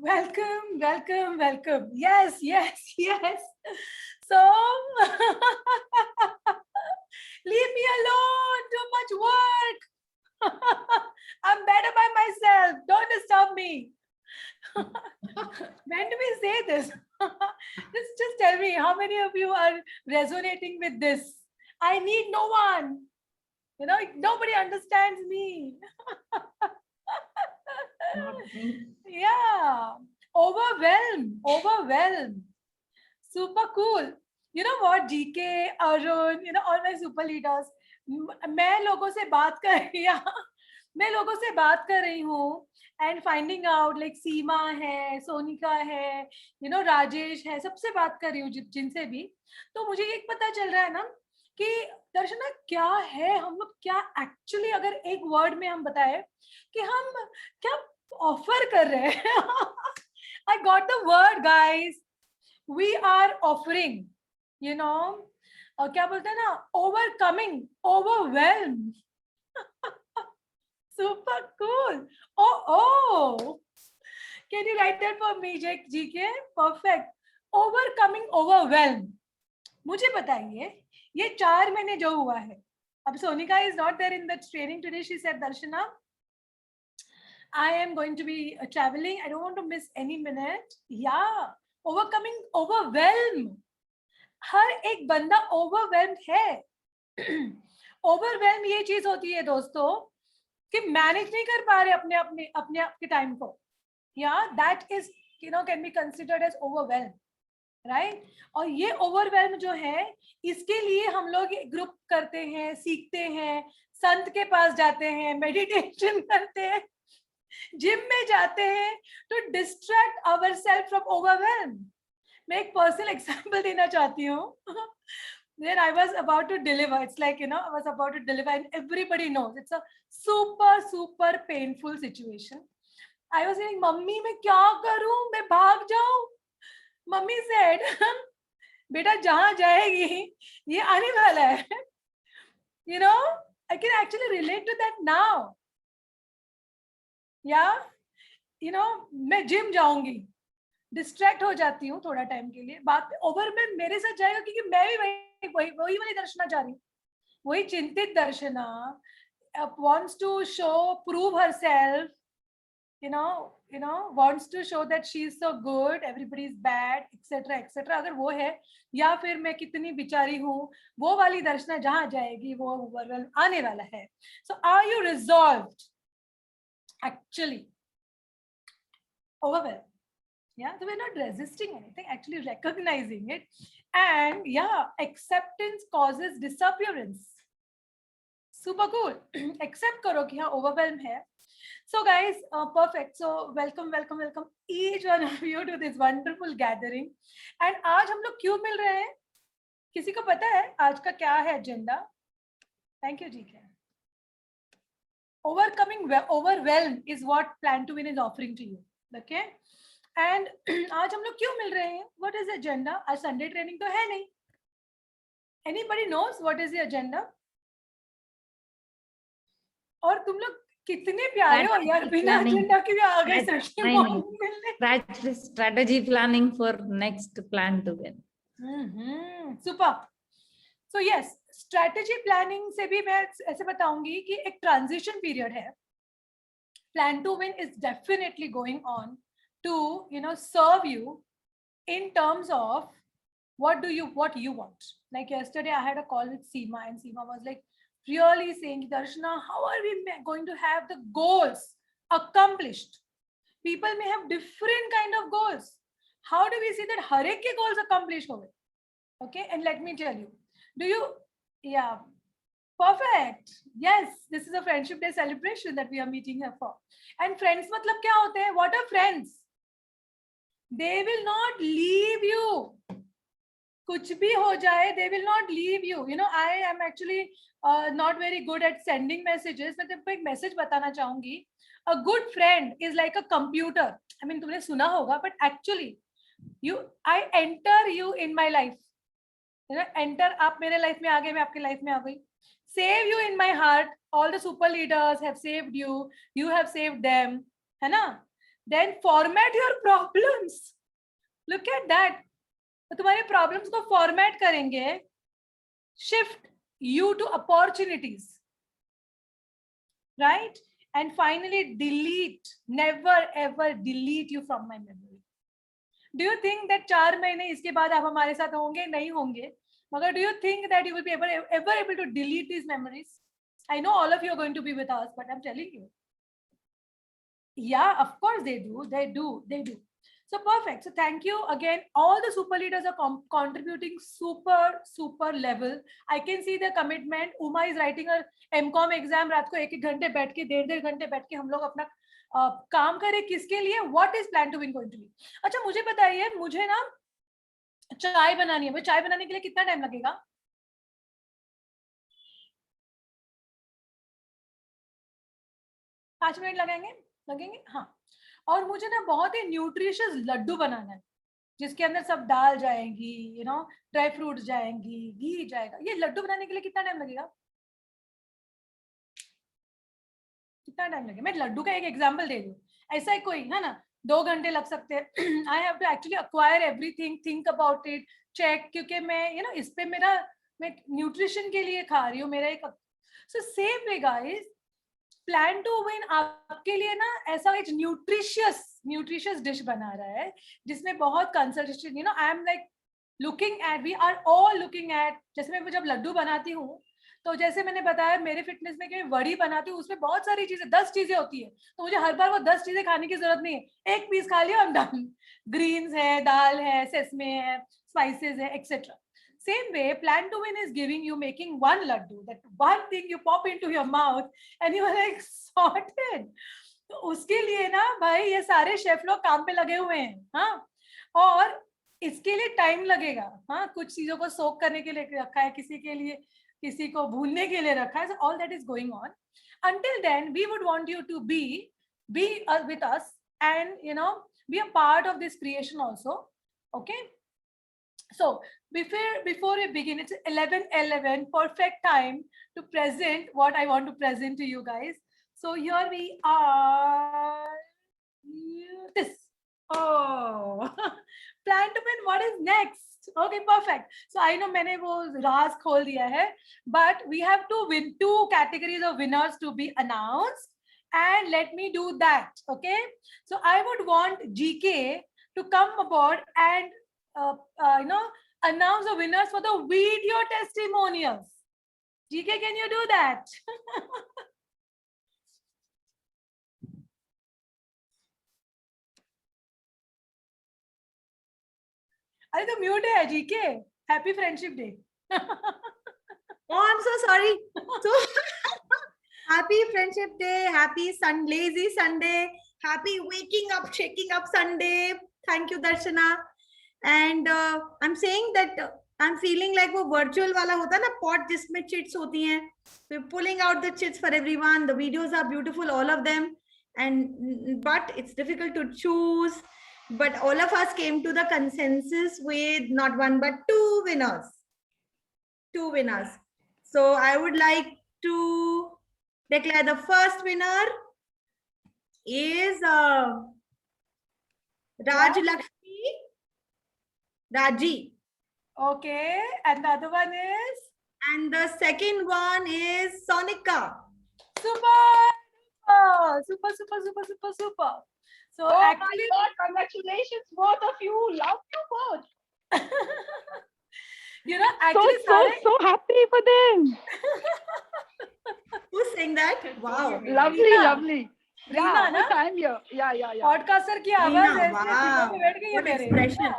Welcome, welcome, welcome. Yes, yes, yes. So, leave me alone. Too much work. I'm better by myself. Don't disturb me. When do we say this? Just tell me how many of you are resonating with this. I need no one. Nobody understands me. Not me. Yeah. Overwhelmed. Super cool. You know what, GK, Arun, all my super leaders, मैं लोगों से बात कर रही मैं लोगों से बात कर रही हूँ एंड फाइंडिंग आउट लाइक सीमा है, सोनिका है, राजेश है, सबसे बात कर रही हूँ जिनसे भी। तो मुझे एक पता चल रहा है ना कि दर्शना क्या है, हम लोग क्या एक्चुअली, अगर एक वर्ड में हम बताए कि हम क्या ऑफर कर रहे हैं। I got the word guys, we are offering, और क्या बोलते हैं ना, overcoming, overwhelm. Super cool. Oh can you write that for me जीके? परफेक्ट। Overcoming overwhelm. मुझे बताइए, ये 4 महीने जो हुआ है, अब Sonika is not there in the training today, she said Darshana I am going to be traveling. I don't want to miss any minute. Yeah, overcoming overwhelm. हर एक बंदा ओवरवेल्म है। ओवरवेल्म ये चीज होती है दोस्तों कि मैनेज नहीं कर पा रहे अपने आप के टाइम को। या that is can be considered as overwhelm, right? और ये ओवरवेल्म जो है, इसके लिए हम लोग ग्रुप करते हैं, सीखते हैं, संत के पास जाते हैं, मेडिटेशन करते हैं, जिम में जाते हैं to distract ourself from overwhelm. मैं एक पर्सनल एग्जांपल देना चाहती हूँ। Then I was about to deliver. It's like, I was about to deliver and everybody knows it's a super, super painful situation. I was saying, mummy मैं क्या करूं, मैं भाग जाऊं? मम्मी said, बेटा जहां जाएगी ये आने वाला है। I can actually relate to that now. Yeah, मैं जिम जाऊंगी, डिस्ट्रैक्ट हो जाती हूँ थोड़ा टाइम के लिए, बात ओवर में मेरे साथ जाएगा, क्योंकि मैं भी वही वाली दर्शना चाह रही हूँ, वही चिंतित दर्शना wants to show, prove herself, wants to show that she is so good, everybody is bad, etc etc। अगर वो है, या फिर मैं कितनी बेचारी हूँ, वो वाली दर्शना जहां जाएगी वो ओवरवेल्म आने वाला है। So are you resolved actually overwhelmed? Yeah, so we're not resisting anything, actually recognizing it. And yeah, acceptance causes disappearance. Super cool। Accept करो कि हाँ overwhelm है। So guys, perfect. So welcome each one of you to this wonderful gathering. And आज हम लोग क्यों मिल रहे हैं? किसी को पता है आज का क्या है agenda? Thank you, GK. Overcoming overwhelm is what Plan to Win is offering to you. Okay? And आज हम लोग क्यों मिल रहे हैं? What is agenda? आज संडे ट्रेनिंग तो है नहीं। Anybody knows what is the agenda? और तुम लोग कितने प्यारे हो यार, बिना एजेंडा के भी आ गए सर मॉर्निंग मिलने। Strategy planning for next plan to win. Super. So yes, strategy planning से भी मैं ऐसे बताऊंगी कि एक ट्रांजिशन पीरियड है। Plan to win is definitely going on to serve you in terms of what you want. Like yesterday I had a call with Seema, and Seema was like really saying, Darshana, how are we going to have the goals accomplished? People may have different kind of goals. How do we see that har ek ke goals accomplished hoye? Okay, and let me tell you, do you, yeah, perfect, yes, this is a friendship day celebration that we are meeting here for. And friends matlab kya hote hain? What are friends? They will not leave you. कुछ भी हो जाए, they will not leave you. I am actually not very good at sending messages. मैं तुमको एक message बताना चाहूंगी। A good friend is like a computer. I mean, तुमने सुना होगा, but actually I enter you in my life. Enter, आप मेरे लाइफ में आ गए, मैं आपके लाइफ में आ गई। Save you in my heart. All the super leaders have saved you. You have saved them. है ना? then format your problems. Look at that. तो तुम्हारे problems को format करेंगे, shift you to opportunities, right? And finally delete, never ever delete you from my memory. Do you think that 4 महीने इसके बाद आप हमारे साथ होंगे? नहीं होंगे, मगर do you think that you will be ever able to delete these memories? I know all of you are going to be with us, but I'm telling you, yeah, of course they do. So perfect. So thank you again. All the super leaders are contributing super level. I can see the commitment. Uma is writing a MCOM exam. रात को 1-1 घंटे बैठ के, 1.5 घंटे बैठ के हम लोग अपना काम करें. किसके लिए? What is plan to win going to be? अच्छा मुझे बताइए, मुझे ना चाय बनानी है. चाय बनाने के लिए कितना टाइम लगेगा? पाँच मिनट लगेंगे. हाँ. और मुझे ना बहुत ही न्यूट्रिशियस लड्डू बनाना है, जिसके अंदर सब दाल जाएंगी, ड्राई फ्रूट्स जाएंगी, घी जाएगा. ये लड्डू बनाने के लिए कितना टाइम लगेगा? कितना टाइम लगेगा? मैं लड्डू का एक एग्जांपल दे दूं. ऐसा ही कोई है ना, 2 घंटे लग सकते हैं. I have to actually acquire everything, think about it, check, क्योंकि मैं इस पे मैं न्यूट्रिशन के लिए खा रही हूँ. मेरा एक so same way guys, plan to win आपके लिए ना ऐसा एक न्यूट्रिशियस डिश बना रहा है, जिसमें बहुत concentration, I am like looking at, we are all looking at. जैसे मैं जब लड्डू बनाती हूँ, तो जैसे मैंने बताया मेरे फिटनेस में कि वड़ी बनाती हूँ, उसमें बहुत सारी चीजें, 10 चीजें होती है. तो मुझे हर बार वो 10 चीजें खाने की जरूरत नहीं है. एक पीस खा लिया, डन. ग्रीन्स है, दाल है, सेसमे है, स्पाइसेस है, etcetera. Same way, plan to win is giving you, making one laddu, that one thing you pop into your mouth and you are like sorted. तो उसके लिए ना भाई ये सारे शेफ लोग काम पे लगे हुए हैं. हाँ, और इसके लिए टाइम लगेगा. हाँ, कुछ चीजों को सोक करने के लिए रखा है, किसी को भूनने के लिए रखा है. So all that is going on. Until then, we would want you to be with us and be a part of this creation also. Okay. So before we begin, it's 11:11, perfect time to present what I want to present to you guys. So here we are. This. Oh, plan to win. What is next? Okay, perfect. So I know मैंने वो राज खोल दिया है, but we have to win 2 categories of winners to be announced, and let me do that. Okay. So I would want GK to come aboard and announce the winners for the video testimonials. GK, can you do that? अरे तो mute है GK. Happy Friendship Day. Oh, I'm so sorry. So happy Friendship Day, happy lazy Sunday, happy waking up, shaking up Sunday. Thank you, Darshana. And I'm saying that I'm feeling like वो virtual वाला होता है ना pot जिसमें chits होती हैं. We're pulling out the chits for everyone. The videos are beautiful, all of them. But it's difficult to choose. But all of us came to the consensus with not 1 but 2 winners. 2 winners. So I would like to declare the first winner is Raj Lakshmi Raji. Okay, and the other one is? And the second one is Sonika. Super. So oh actually, my God, congratulations both of you. Love you both. actually so happy for them. Who's saying that? Wow. Lovely. Reena, Yeah, na? I'm here. Yeah. Podcaster की आवाज Reena, ऐसे सीधे पे बैठ गई है what मेरे. expression.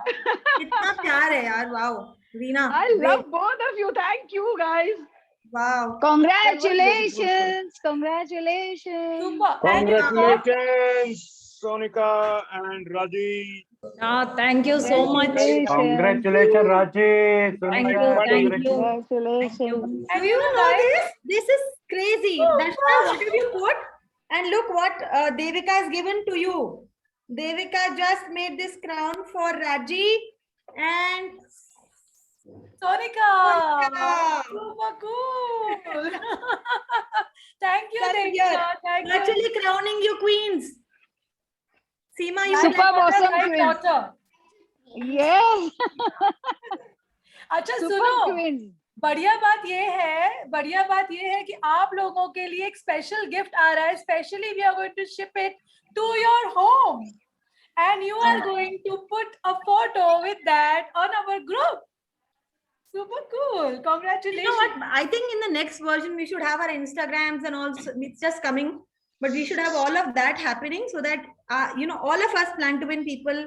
कितना प्यार है यार. Wow. Reena. I love both of you. Thank you, guys. Wow. Congratulations. Congratulations. Super. Congratulations, Sonika and Raji. Thank you so much. Congratulations, Raji. Thank you. Congratulations. And Do you know this? This is crazy. Darshana, what have you put? And look what Devika has given to you. Devika just made this crown for Raji and Sonika. Sonika. Super cool. Thank you, That's Devika. here. Thank you. Actually crowning you queens. Seema, you Superb, like awesome Right, twins. daughter. Yes. अच्छा Super सुनो, twins. बढ़िया बात ये है कि आप लोगों के लिए एक स्पेशल गिफ्ट आ रहा है. Specially we are going to ship it to your home and you are going to put a photo with that on our group. Super cool. You Congratulations. know what? I think in the next version we should have our Instagrams and also it's just coming, but we should have all of that happening so that all of us Plan to Win people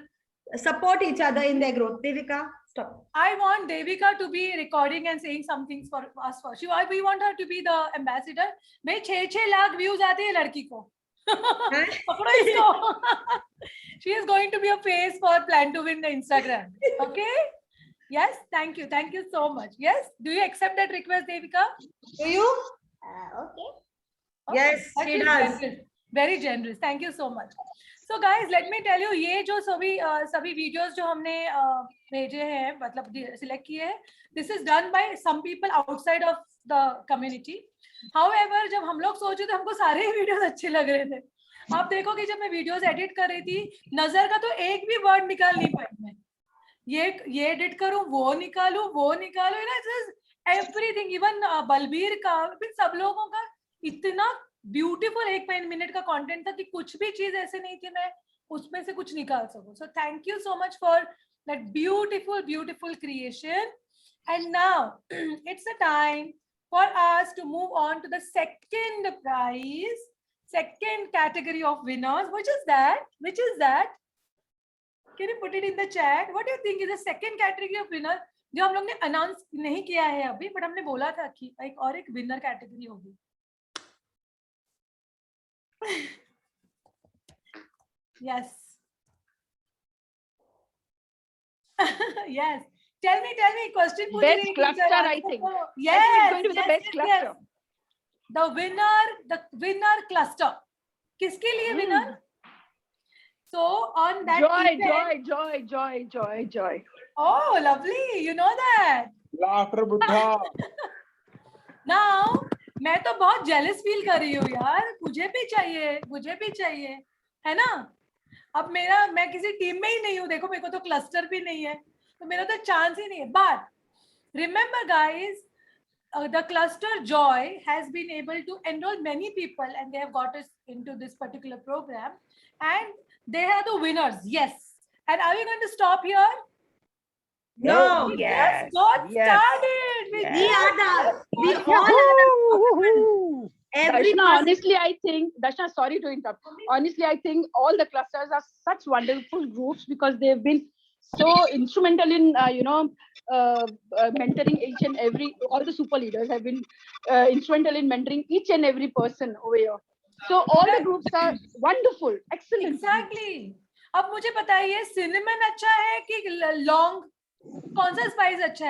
support each other in their growth. Devika, stop. I want Devika to be recording and saying some things for us first. We want her to be the ambassador. भाई 6 lakh views आते हैं लड़की को. पकड़ो इसको. She is going to be a face for Plan to Win the Instagram. Okay? Yes. Thank you so much. Yes. Do you accept that request, Devika? Do you? Okay, Yes, that she is does. generous. Very generous. Thank you so much. So guys, let me tell you, ये जो सभी videos जो हमने भेजे हैं, मतलब select किए हैं, this is done by some people outside of the community. However, जब हम लोग सोचे तो हमको सारे ही videos अच्छे लग रहे थे. आप देखो कि जब मैं videos edit कर रही थी, नजर का तो एक भी word निकाल नहीं पाई मैं. ये edit करूं, वो निकालूं, you know, it is everything. Even Balbir का, फिर सब लोगों का इतना ब्यूटीफुल 1 मिनट का कंटेंट था कि कुछ भी चीज ऐसे नहीं थी मैं उसमें से कुछ निकाल सकूं. So thank you so much for that beautiful creation. And now it's a time for us to move on to the second prize, second category of winners. Which is that? Can you put it in the chat? What do you think is the second category of winner? जो हम लोग ने announce नहीं किया है अभी, but हमने बोला था कि एक विनर कैटेगरी होगी. Yes. Yes. Tell me. Question पूछ Best रही थी cluster, जरा. I think. Yes. I think it's going to be the best yes. cluster. The winner cluster. किसके लिए winner? So on that Joy. Oh, lovely. You know that. Laughter Buddha. Now, मैं तो बहुत jealous feel कर रही हूँ यार. मुझे भी चाहिए, है ना? अब मैं किसी टीम में ही नहीं हूँ. देखो मेरे को तो क्लस्टर भी नहीं है, तो मेरा तो चांस ही नहीं है. But remember guys, the cluster Joy has been able to enroll many people and they have got us into this particular program and they are the winners. Yes. And are we going to stop here? No. We Yes. just got Yes. started. We all are every Darshana, person. honestly, I think, Darshana, sorry to interrupt. Honestly, I think all the clusters are such wonderful groups because they've been so instrumental in, mentoring each and every, all the super leaders have been instrumental in mentoring each and every person over here. So all the groups are wonderful, excellent. Exactly. अब मुझे बताइए cinnamon अच्छा है कि long? कौन सा spice अच्छा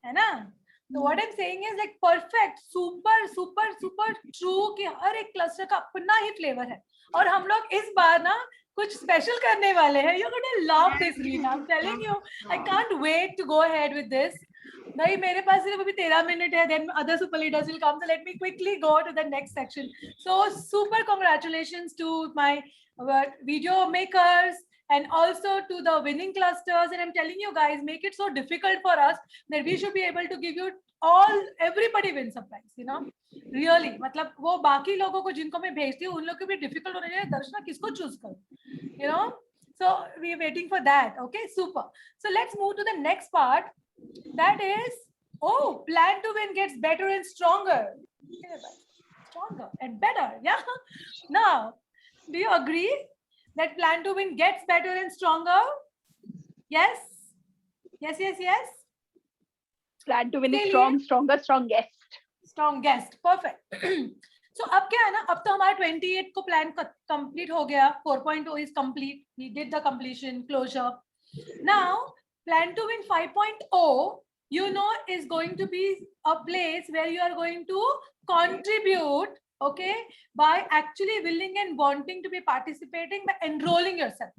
है ना? So what I'm saying is like perfect, super true कि हर एक cluster का अपना ही flavor है. और हम लोग इस बार ना कुछ special करने वाले हैं. You're gonna love this, Reena. I'm telling you. I can't wait to go ahead with this. भाई मेरे पास सिर्फ अभी 13 minutes है. Then other super leaders will come. So let me quickly go to the next section. So super congratulations to my video makers and also to the winning clusters. And I'm telling you guys, make it so difficult for us that we should be able to give you everybody wins a prize, you know. Really, मतलब वो बाकी लोगों को जिनको मैं भेजती हूँ उन लोग को भी difficult होने चाहिए. दर्शना किसको choose करूँ, you know. So we are waiting for that. Okay, super. So let's move to the next part. That is, Plan to Win gets better and stronger. Stronger and better, yeah. Now, do you agree that Plan to Win gets better and stronger? Yes. Plan to Win is strongest. Strongest. Perfect. So अब क्या है ना, अब तो हमारा 28 को plan complete हो गया. 4.0 is complete. We did the completion closure. Now Plan to Win 5.0, you know, is going to be a place where you are going to contribute, okay, by actually willing and wanting to be participating by enrolling yourself.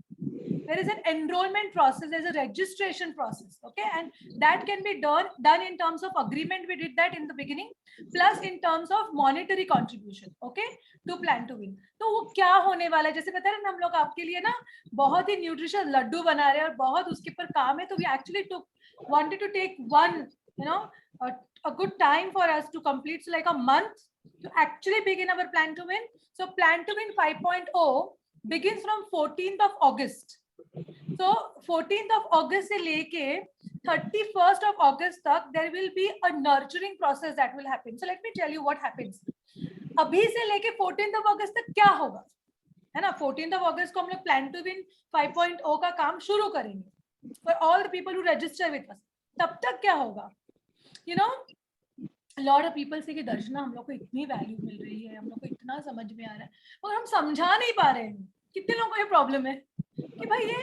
there is an enrollment process, there's a registration process, okay, and that can be done in terms of agreement. We did that in the beginning, plus in terms of monetary contribution, okay, to Plan to Win. तो वो क्या होने वाला है, जैसे बता रहे हैं हम लोग आपके लिए ना बहुत ही न्यूट्रिशियस लड्डू बना रहे हैं और बहुत उसके ऊपर काम है, तो we actually wanted to take one, you know, a good time for us to complete, so like a month to actually begin our Plan to Win. So Plan to Win 5.0 begins from 14th of August. So 14th of August से लेके 31st of August तक there will be a nurturing process that will happen. So let me tell you what happens. अभी से लेके 14th of August तक क्या होगा, है ना? 14th of August को हम लोग Plan to Win 5.0 का काम शुरू करेंगे for all the people who register with us. तब तक क्या होगा? You know, a lot of people say कि दर्शना हम लोग को इतनी वैल्यू मिल रही है, हम लोग को इतना समझ में आ रहा है, और हम समझा नहीं पा रहे हैं. कितने लोगों को ये प्रॉब्लम है कि भाई ये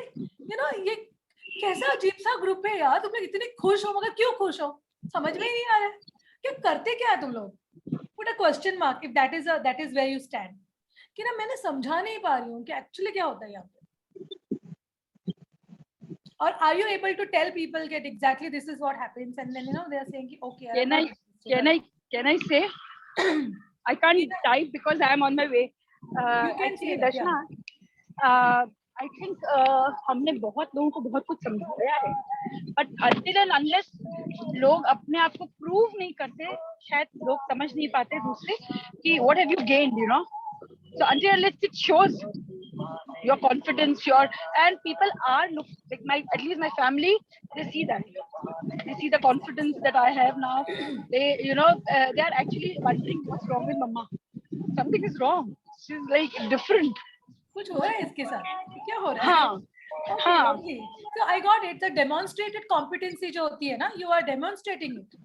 ये कैसा अजीब सा ग्रुप है यार, तुम लोग इतने खुश हो मगर क्यों खुश हो, समझ में ही नहीं आ रहा है, क्या करते क्या है तुम लोग. Put a question mark if that is where you stand. कि ना मैंने समझा नहीं पा रही हूँ कि एक्चुअली क्या होता है यहाँ पे. Or are you able to tell people that exactly this is what happens, and then they are saying okay. Can I say? I can't type because I am on my way. You can Actually, say that, Darshana, I think हमने बहुत लोगों को बहुत कुछ समझाया है, but until and unless लोग अपने आप को prove नहीं करते, शायद लोग समझ नहीं पाते दूसरे कि what have you gained, you know. So until and unless it shows your confidence, and people are like at least my family, they see that. They see the confidence that I have now. They, they are actually wondering what's wrong with Mama. Something is wrong. She's like different. कुछ हो रहा है इसके साथ, क्या हो रहा है? Okay. So I got it. The demonstrated competency जो होती है ना, you are demonstrating it,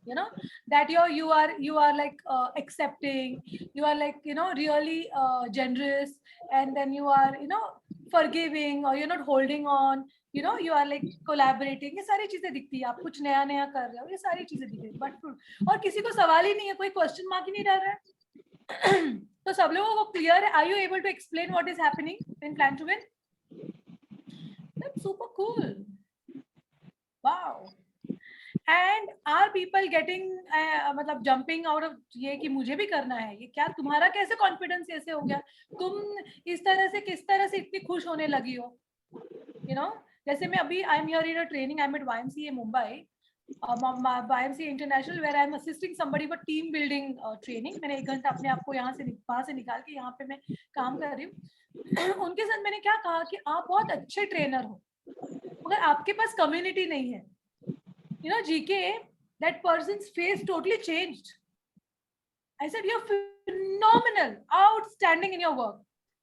that you are like accepting, you are like really generous, and then you are forgiving, or you're not holding on, you are like collaborating. ये सारी चीजें दिखती है, आप कुछ नया नया कर रहे हो, ये सारी चीजें दिख रही है. बट और किसी को सवाल ही नहीं है, कोई क्वेश्चन मार्क ही नहीं डाल रहा है. तो सब लोगों को क्लियर है? Are you able to explain what is happening in Plan to Win? That's super cool. Wow. And are people getting मतलब jumping out of ये कि मुझे भी करना है, ये क्या तुम्हारा कैसे कॉन्फिडेंस ऐसे हो गया, तुम इस तरह से किस तरह से इतनी खुश होने लगी हो, जैसे मैं अभी I am here in a training, I am at YMCA Mumbai, YMCA International, where I am assisting somebody for team building training. मैंने 1 घंटा अपने आप को वहां से निकाल के यहाँ पे मैं काम कर रही हूँ. उनके साथ मैंने क्या कहा कि आप बहुत अच्छे ट्रेनर हो, मगर आपके पास कम्युनिटी नहीं है. GK, that person's face totally changed. I said, you're phenomenal, outstanding in your work,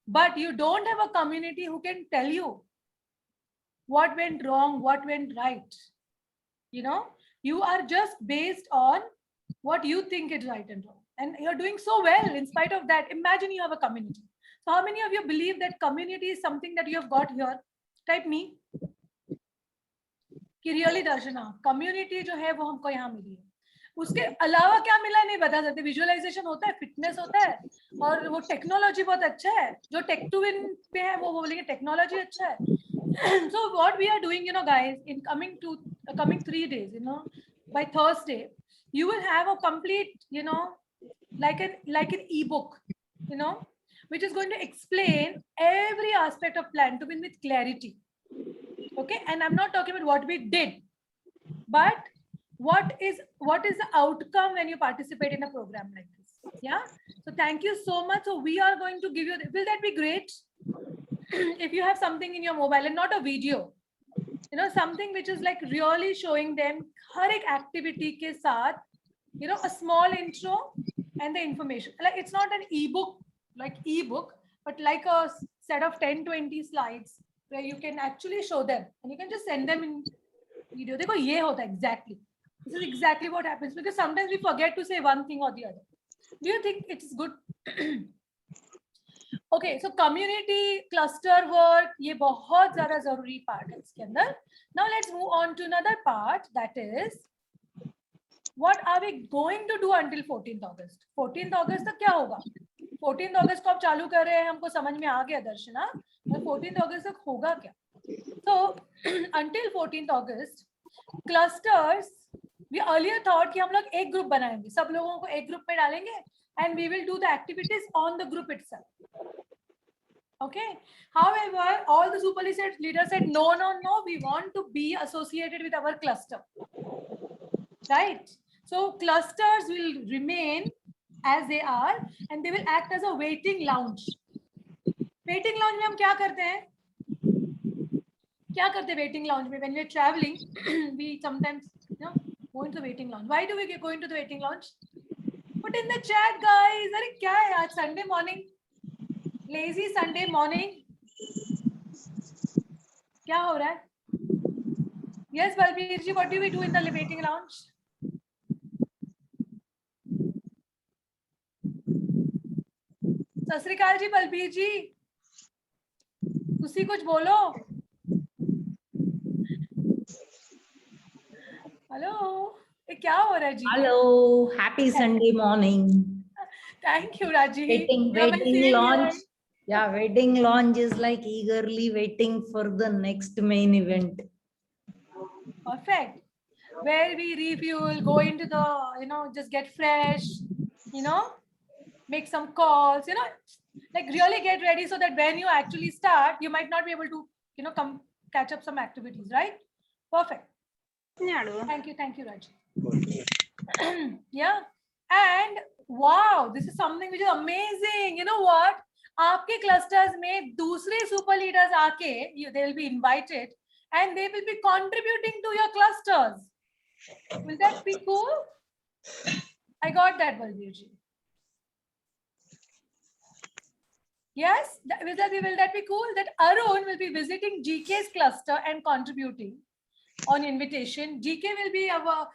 but you don't have a community who can tell you what went wrong, what went right. You are just based on what you think is right and wrong, and you're doing so well in spite of that. Imagine you have a community. So how many of you believe that community is something that you have got here? Type me. कि really दर्शना community जो है वो हमको यहाँ मिली है, उसके अलावा क्या मिला नहीं बता सकते. विजुअलाइजेशन होता है, फिटनेस होता है, और वो टेक्नोलॉजी बहुत अच्छा है. जो टेक टू विन पे है वो बोलेंगे टेक्नोलॉजी अच्छा है. So what we are doing, guys, in coming 3 days, by Thursday, you will have a complete, like an ebook, which is going to explain every aspect of Plan to Win with clarity. Okay, and I'm not talking about what we did, but what is the outcome when you participate in a program like this. Yeah, so thank you so much. So we are going to give you, will that be great? If you have something in your mobile and not a video, something which is like really showing them har ek activity ke saath, a small intro and the information. Like it's not an ebook, but like a set of 10-20 slides where you can actually show them and you can just send them in video. Dekho, ye hota exactly. This is exactly what happens, because sometimes we forget to say one thing or the other. Do you think it's good? Okay, so community cluster work, ये बहुत ज़्यादा ज़रूरी part है इसके अंदर. Now let's move on to another part, that is what are we going to do until 14th August. 14th August तक क्या होगा? 14th August को आप चालू कर रहे हैं, हमको समझ में आ गया दर्शना, पर 14th August तक होगा क्या? So until 14th August, clusters, we earlier thought कि हम लोग एक group बनाएंगे, सब लोगों को एक group में डालेंगे, and we will do the activities on the group itself. Okay. However, all the super leaders said no, no, no. We want to be associated with our cluster, right? So clusters will remain as they are, and they will act as a waiting lounge. Waiting lounge में हम क्या करते हैं? क्या करते हैं waiting lounge में? When we are traveling, we sometimes go into the waiting lounge. Why do we go into the waiting lounge? Put in the chat, guys. अरे क्या है आज Sunday morning? Lazy Sunday morning. क्या हो रहा है? Yes, Balbir ji, what do we do in the waiting lounge? सत श्री अकाल जी बलबीर जी, तुसी कुछ बोलो. हेलो, ये क्या हो रहा है जी? Hello, happy Sunday morning. Thank you, Raji. Wedding launch. Yeah, wedding launch is like eagerly waiting for the next main event. Perfect. Where we refuel, go into the, just get fresh, make some calls, like really get ready so that when you actually start, you might not be able to, come catch up some activities, right? Perfect. Thank you, Raji. Yeah. And wow, this is something which is amazing. You know what? आपके clusters में दूसरे super leaders आके, they will be invited and they will be contributing to your clusters. Will that be cool? I got that, Balbir ji. Yes, will that be cool? That Arun will be visiting GK's cluster and contributing on invitation. GK will be our,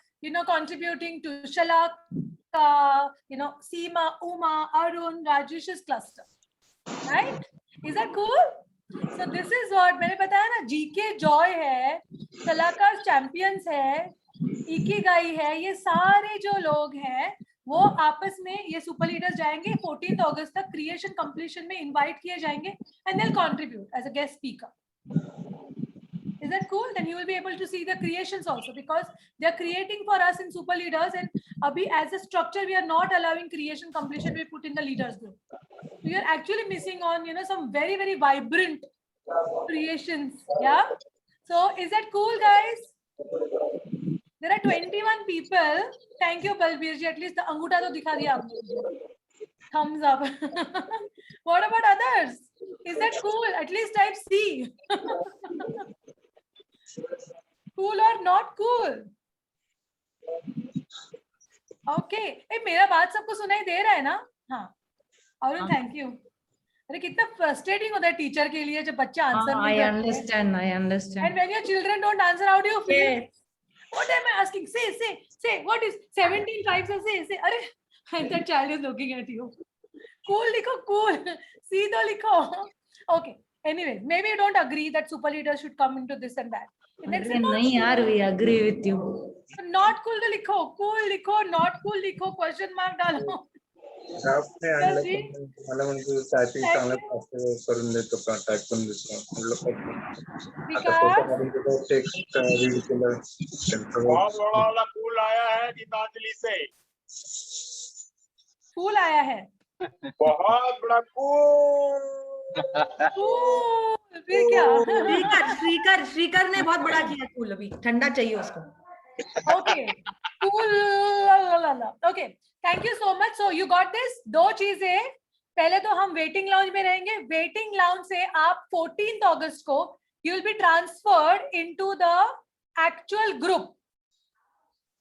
contributing to Shalaka, Seema, Uma, Arun, Rajesh's cluster. Right? Is that cool? So this is what मैंने बताया ना, GK Joy है, Shalaka Champions है, Ikigai है, ये सारे जो लोग हैं वो आपस में ये सुपर लीडर्स जाएंगे 14th अगस्त तक क्रिएशन कंप्लीशन में इनवाइट किए जाएंगे and they'll contribute as a guest speaker. Is that cool? Then you will be able to see the creations also because they are creating for us in super leaders, and abhi as a structure we are not allowing creation completion to be put in the leaders group. So you are actually missing on some very, very vibrant creations. Yeah. So is that cool, guys? There are 21 people. Thank you, Balbir ji. At least the anguta to dikha diya aapne. Thumbs up. What about others? Is that cool? At least type C. Cool or not cool? Okay. Hey, मेरा बात सबको सुनाई दे रहा है ना? हाँ. Arun, thank you. अरे कितना frustrating होता है टीचर के लिए जब बच्चे आंसर नहीं करते. I understand. And when your children don't answer, how do you feel? Yes. What am I asking? Say. What is 17 types of say? Arey, and that child is looking at you. Cool, likho, cool. See the likho. Okay. Anyway, maybe you don't agree that super leaders should come into this and that. नहीं यार, we agree with you. Not cool to likho, cool likho, not cool likho, question mark डालो. आपने मला म्हणजे typing चांगलं करून देतो का टाइप करून देतो मतलब टेक्स्ट रीड केलं बहुत बड़ा वाला फूल आया है गीतांजलि से. फूल आया है. बहुत बड़ा फूल. फिर क्या? श्रीकर ने बहुत बड़ा किया फूल, अभी ठंडा चाहिए उसको. Okay. Cool. Okay. Thank you so much. So you got this. दो चीजें. पहले तो हम वेटिंग लाउंज में रहेंगे. वेटिंग लाउंज से आप 14th अगस्त को you will be transferred into the actual group.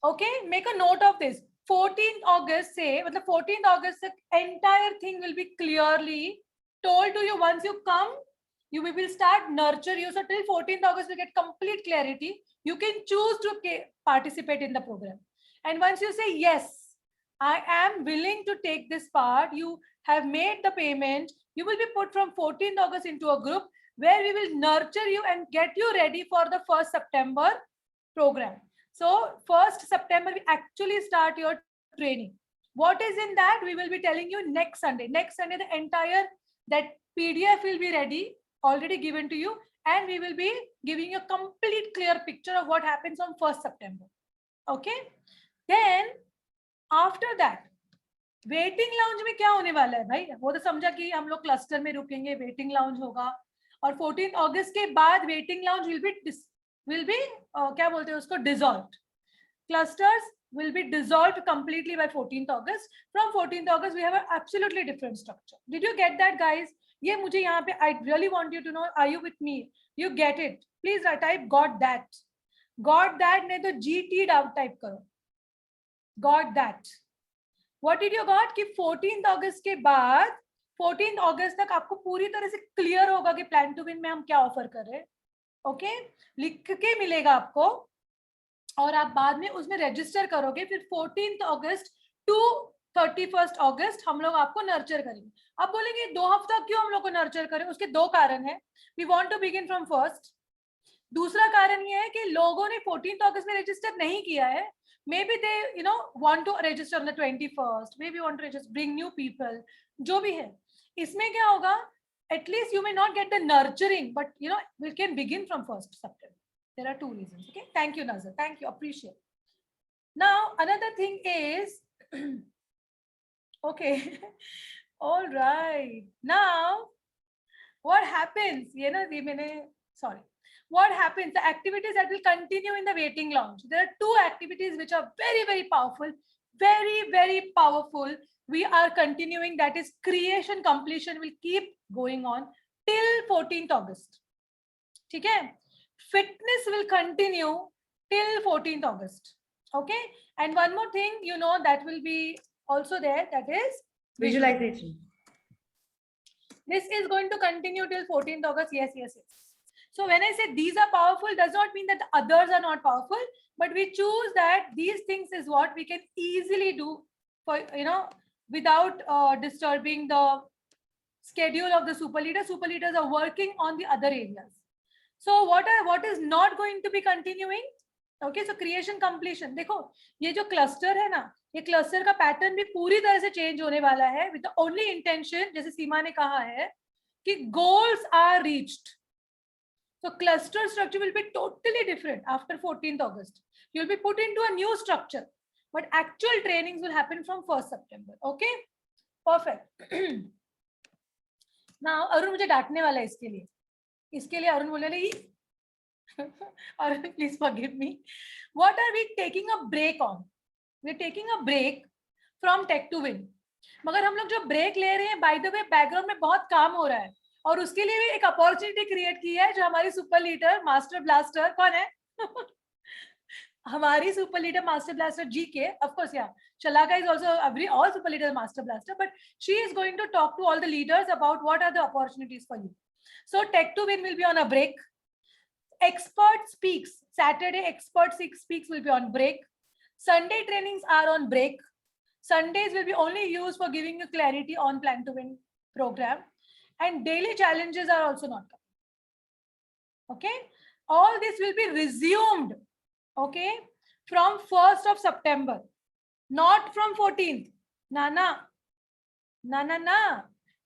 Okay. Make a note of this. 14th August से मतलब 14th August तक entire thing will be clearly told to you. Once you come, we will start nurture you. So till 14th August you get complete clarity. You can choose to participate in the program. And once you say, yes, I am willing to take this part, you have made the payment, you will be put from 14th August into a group where we will nurture you and get you ready for the 1st September program. So 1st September, we actually start your training. What is in that? We will be telling you next Sunday. Next Sunday, the entire, that PDF will be ready, already given to you. and we will be giving you a complete clear picture of what happens on 1st September. Okay, then after that waiting lounge में क्या होने वाला है भाई, वो तो समझा कि हम लोग क्लस्टर में रुकेंगे, वेटिंग लाउंज होगा, और 14 अगस्त के बाद वेटिंग लाउंज विल बी क्या बोलते हैं उसको, dissolved. Clusters will be dissolved completely by 14th August. From 14th August, we have an absolutely different structure. Did you get that, guys? ये मुझे यहाँ पे, I really want you to know, are you with me? You get it? Please type got that. Got that नहीं तो GT type करो. Got that. What did you got? कि 14th August के बाद 14th August तक आपको पूरी तरह से क्लियर होगा कि प्लान टू विन में हम क्या ऑफर कर रहे हैं. ओके, लिख के मिलेगा आपको और आप बाद में उसमें रजिस्टर करोगे. फिर 14th अगस्त टू 31st अगस्त हम लोग आपको नर्चर करेंगे. अब बोलेंगे 2 हफ्ता क्यों हम लोग को नर्चर करें? उसके 2 कारण है. We want to begin from first. दूसरा कारण ये है कि लोगों ने 14th अगस्त में रजिस्टर नहीं किया है. Maybe they want to register on the 21st, maybe want to register, bring new people, जो भी है. इसमें क्या होगा, at least you may not get the nurturing, but we can begin from 1st September. There are 2 reasons. Okay, thank you, Nazar. Thank you, appreciate. Now another thing is okay. All right, now what happens, sorry, what happens, the activities that will continue in the waiting lounge. There are 2 activities which are very, very powerful, very, very powerful. We are continuing, that is creation completion will keep going on till 14th August. ठीक है? Fitness will continue till 14th August. Okay, and one more thing, that will be also there, that is Visualization. This is going to continue till 14th August. Yes. So when I say these are powerful, does not mean that the others are not powerful, but we choose that these things is what we can easily do for without disturbing the schedule of the super leaders. Super leaders are working on the other areas. So what is not going to be continuing? Okay, so creation completion. देखो ये जो cluster है ना, ये cluster का pattern भी पूरी तरह से चेंज होने वाला है, with the only intention, जैसे सीमा ने कहा है कि goals are reached. So cluster structure will be totally different after 14th August. You will be put into a new structure, but actual trainings will happen from 1st September. Okay, perfect. Now Arun मुझे डांटने वाला है इसके लिए अरुण बोले Arun please forgive me. What are we taking a break on? We are taking a break from take to win. मगर हम लोग जो ब्रेक ले रहे हैं, बाय द वे बैकग्राउंड में बहुत काम हो रहा है और उसके लिए भी एक अपॉर्चुनिटी क्रिएट की है. जो हमारी सुपर लीडर मास्टर ब्लास्टर कौन है? हमारी super leader master blaster GK, of course या Shalaka is also all super leader master blaster, but she is going to talk to all the leaders about what are the opportunities for you. So Tech to Win will be on a break. Expert Speaks, Saturday Expert Speaks will be on break. Sunday trainings are on break. Sundays will be only used for giving you clarity on Plan to Win program. And daily challenges are also not coming. Okay, all this will be resumed, okay, from 1st of September, not from 14th. ना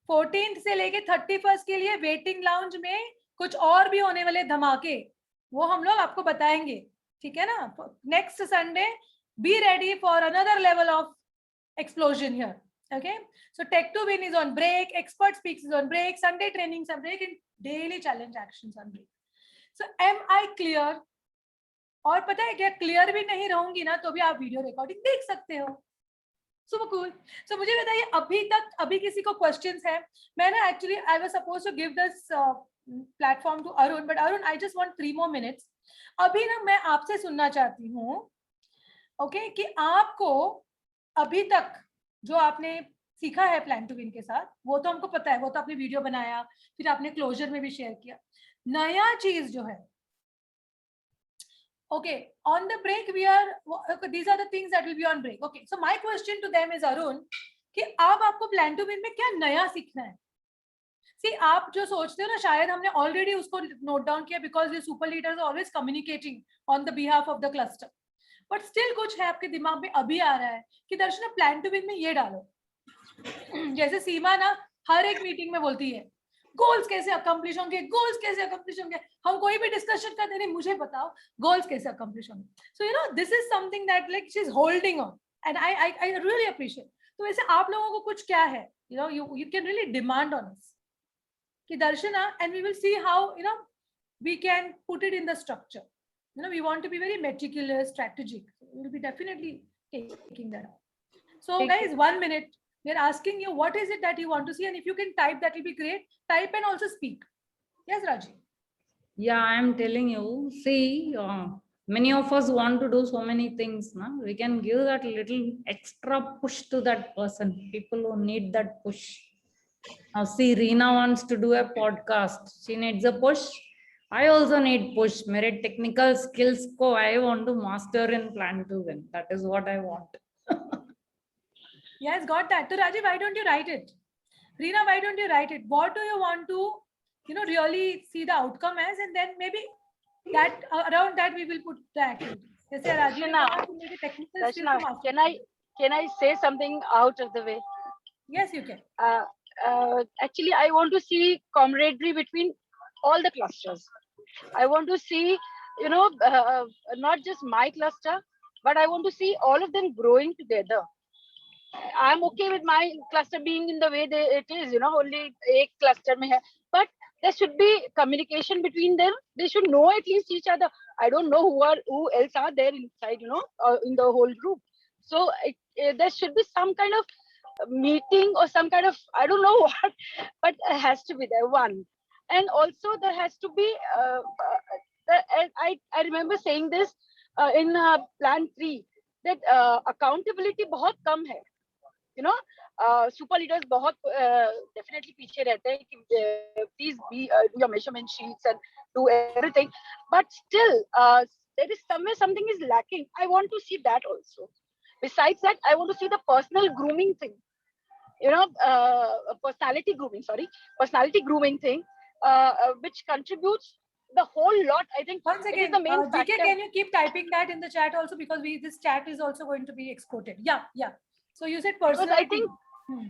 14th से लेके 31st के लिए waiting lounge में कुछ और भी होने वाले धमाके, वो हम लोग आपको बताएंगे. ठीक है ना? Next Sunday be ready for another level of explosion here. Okay, so Tech to Win is on break, Expert Speaks is on break, Sunday trainings are break, and daily challenge actions on break. So am I clear? और पता है क्या, clear भी नहीं रहूंगी ना तो भी आप वीडियो रिकॉर्डिंग देख सकते हो. Super cool. So मुझे बताइए अभी किसी को क्वेश्चंस है? मैं ना actually I was suppose to give this platform to Arun, but Arun I just want 3 more minutes. अभी ना मैं आपसे सुनना चाहती हूँ, ओके, कि आपको अभी तक जो आपने सीखा है प्लान टू विन के साथ, वो तो हमको पता है, वो तो आपने वीडियो बनाया, फिर आपने क्लोजर में भी शेयर किया. नया चीज जो है, okay, on the break we are, these are the things that will be on break. Okay, so my question to them is Arun, कि अब आपको प्लान टू विन में क्या नया सीखना है? See, आप जो सोचते हो ना, शायद हमने ऑलरेडी उसको नोट डाउन किया, because the super leaders are always communicating on the behalf of the cluster, but still कुछ है आपके दिमाग में अभी आ रहा है कि दर्शना प्लान टू विन में ये डालो. जैसे सीमा ना हर एक मीटिंग में बोलती है, गोल्स कैसे अकम्प्लिश होंगे, गोल्स कैसे अकम्प्लिश होंगे, हम कोई भी डिस्कशन करते नहीं, मुझे बताओ गोल्स कैसे अकम्प्लिश होंगे. So you know this is something that like she is holding on and I really appreciate. तो वैसे आप लोगों को कुछ क्या है, you know you can really demand on us कि Darshana, and we will see how you know we can put it in the structure. You know, we want to be very meticulous, strategic. We will be definitely taking that out. So guys, 1 minute. We are asking you what is it that you want to see, and if you can type, that will be great. Type and also speak. Yes, Raji. Yeah, I'm telling you, see, many of us want to do so many things. No? We can give that little extra push to that person, people who need that push. Now, see, Reena wants to do a podcast. She needs a push. I also need push. Mere technical skills ko I want to master in Plan to Win. That is what I want. Yes, got that. So Raji, why don't you write it? Reena, why don't you write it? What do you want to, you know, really see the outcome as, and then maybe that around that we will put the activities. Yes, Raji. Darshana, Darshana, can I say something out of the way? Yes, you can. Actually, I want to see camaraderie between all the clusters. I want to see, you know, not just my cluster, but I want to see all of them growing together. I'm okay with my cluster being in the way it is, you know, only a cluster mein hai. But there should be communication between them. They should know at least each other. I don't know who else are there inside, you know, in the whole group. So there should be some kind of meeting or some kind of, I don't know what, but it has to be there, one. And also there has to be I remember saying this in plan 3 that accountability बहुत कम है, you know. Super leaders बहुत definitely पीछे रहते हैं कि please be do your measurement sheets and do everything, but still there is somewhere something is lacking. I want to see that also. Besides that, I want to see the personal grooming thing, you know, personality grooming thing, which contributes the whole lot. I think once again, it is the main GK, factor. can you keep typing that in the chat also, because this chat is also going to be exported. Yeah. So you said personality. Because I think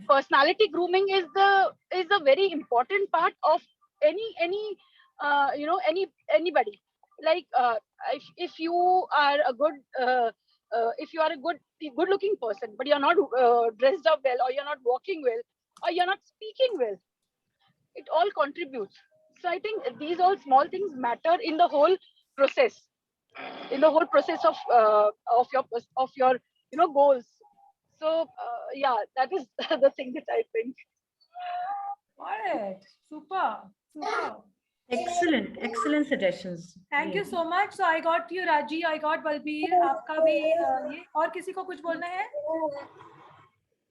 personality grooming is the very important part of any you know, anybody. Like if you are a good good looking person, but you're not dressed up well, or you're not walking well, or you're not speaking well, it all contributes. So I think these all small things matter in the whole process, of your you know, goals. So yeah, that is the thing that I think. Got it. Super. Excellent suggestions. Thank you so much. So I got you, Raji. I got Balbir. आपका भी ये, और किसी को कुछ बोलना है?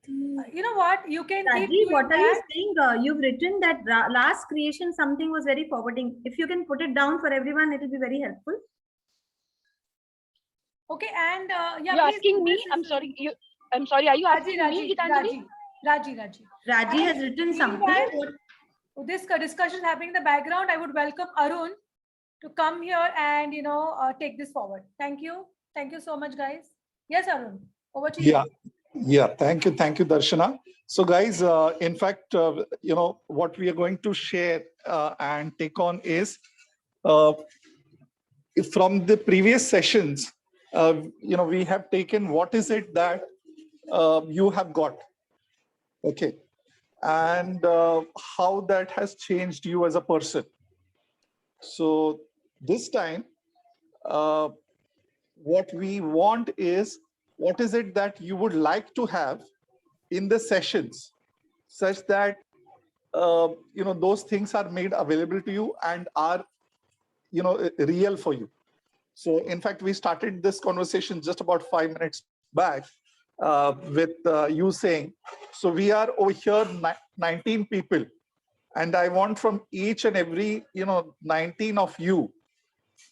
You know what? You can keep Raji, doing what are you that. saying? You've written that last creation something was very forwarding. If you can put it down for everyone, it will be very helpful. Okay, and yeah, You're please, asking me. I'm sorry. Are you asking me, Gitanjali? Raji. Raji has written something. This discussion is happening in the background. I would welcome Arun to come here and, you know, take this forward. Thank you so much, guys. Yes, Arun, over to you. Yeah. Thank you, Darshana. So, guys, in fact, you know, what we are going to share and take on is from the previous sessions. You know, we have taken what is it that you have got, okay, and how that has changed you as a person. So this time, what we want is, what is it that you would like to have in the sessions, such that you know, those things are made available to you and are, you know, real for you. So in fact, we started this conversation just about 5 minutes back with you saying, so we are over here 19 people, and I want from each and every, you know, 19 of you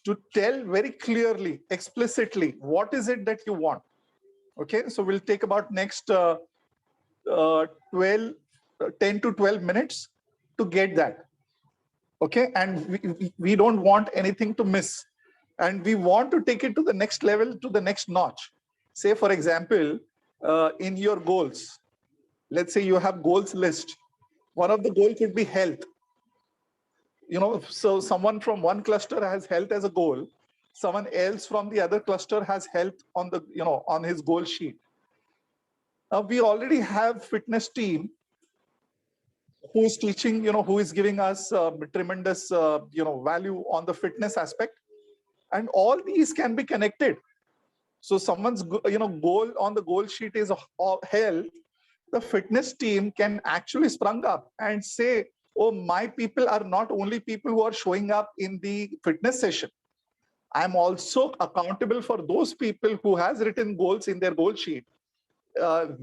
to tell very clearly, explicitly, what is it that you want. Okay, so we'll take about next 10 to 12 minutes to get that. Okay, and we don't want anything to miss. And we want to take it to the next level, to the next notch. Say, for example, in your goals, let's say you have goals list. One of the goals could be health. So someone from one cluster has health as a goal, someone else from the other cluster has health on the, on his goal sheet. Now we already have fitness team who is teaching, who is giving us tremendous, value on the fitness aspect, and all these can be connected. So someone's, goal on the goal sheet is health. The fitness team can actually sprung up and say, oh, my people are not only people who are showing up in the fitness session. I'm also accountable for those people who has written goals in their goal sheet.